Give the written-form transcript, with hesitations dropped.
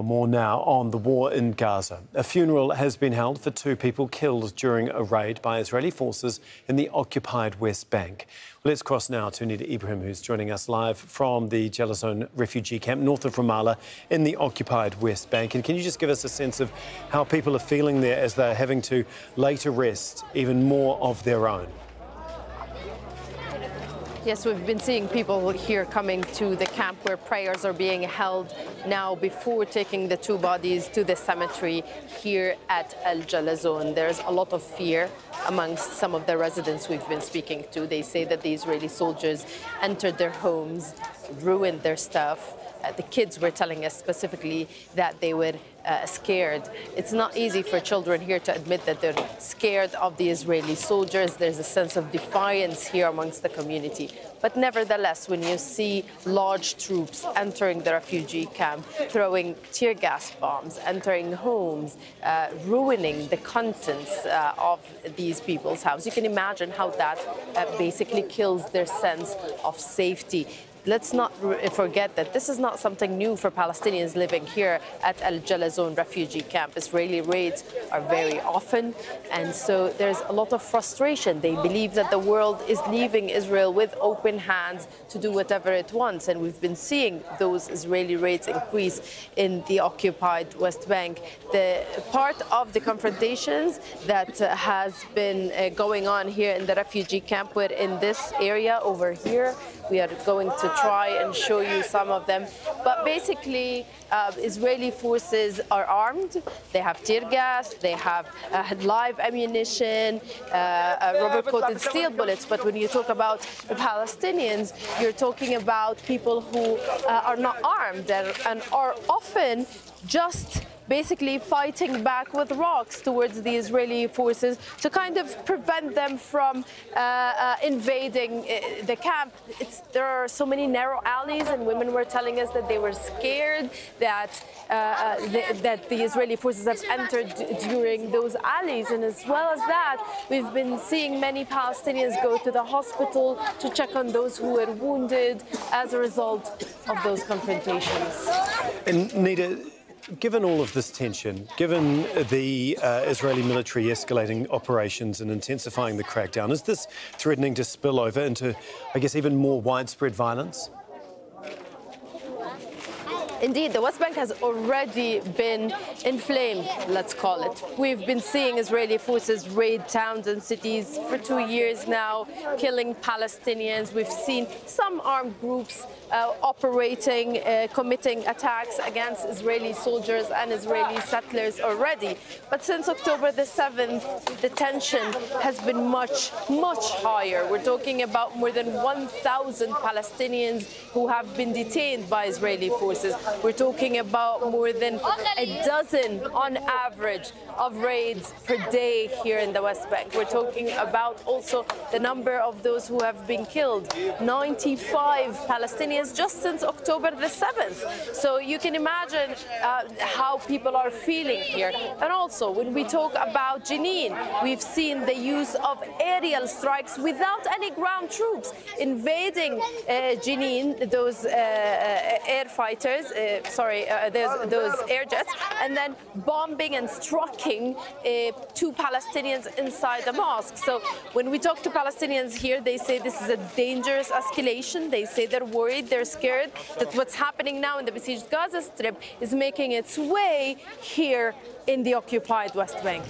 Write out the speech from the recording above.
More now on the war in Gaza. A funeral has been held for 2 people killed during a raid by Israeli forces in the occupied West Bank. Let's cross now to Nida Ibrahim, who's joining us live from the Jalazone refugee camp north of Ramallah in the occupied West Bank. And can you just give us a sense of how people are feeling there as they're having to lay to rest even more of their own? Yes, we've been seeing people here coming to the camp where prayers are being held now before taking the 2 bodies to the cemetery here at El Jalazone. There's a lot of fear amongst some of the residents we've been speaking to. They say that the Israeli soldiers entered their homes, ruined their stuff. The kids were telling us specifically that they were scared. It's not easy for children here to admit that they're scared of the Israeli soldiers. There's a sense of defiance here amongst the community. But nevertheless, when you see large troops entering the refugee camp, throwing tear gas bombs, entering homes, ruining the contents of these people's houses, you can imagine how that basically kills their sense of safety. Let's not forget that this is not something new for Palestinians living here at El Jalazone refugee camp. Israeli raids are very often, and so there's a lot of frustration. They believe that the world is leaving Israel with open hands to do whatever it wants, and we've been seeing those Israeli raids increase in the occupied West Bank. The part of the confrontations that has been going on here in the refugee camp, we're in this area over here. We are going to try and show you some of them. But basically, Israeli forces are armed. They have tear gas, they have live ammunition, rubber-coated steel bullets. But when you talk about the Palestinians, you're talking about people who are not armed and are often just basically fighting back with rocks towards the Israeli forces to kind of prevent them from invading the camp. There are so many narrow alleys, and women were telling us that they were scared that that the Israeli forces have entered during those alleys. And as well as that, we've been seeing many Palestinians go to the hospital to check on those who were wounded as a result of those confrontations. And Nida, given all of this tension, given the Israeli military escalating operations and intensifying the crackdown, is this threatening to spill over into, I guess, even more widespread violence? Indeed, the West Bank has already been inflamed, let's call it. We've been seeing Israeli forces raid towns and cities for 2 years now, killing Palestinians. We've seen some armed groups operating, committing attacks against Israeli soldiers and Israeli settlers already. But since October the 7th, the tension has been much, much higher. We're talking about more than 1,000 Palestinians who have been detained by Israeli forces. We're talking about more than a dozen, on average, of raids per day here in the West Bank. We're talking about also the number of those who have been killed, 95 Palestinians just since October the 7th. So you can imagine how people are feeling here. And also, when we talk about Jenin, we've seen the use of aerial strikes without any ground troops invading Jenin, those air fighters, those air jets, and then bombing and striking 2 Palestinians inside the mosque. So when we talk to Palestinians here, they say this is a dangerous escalation. They say they're worried, they're scared that what's happening now in the besieged Gaza Strip is making its way here in the occupied West Bank.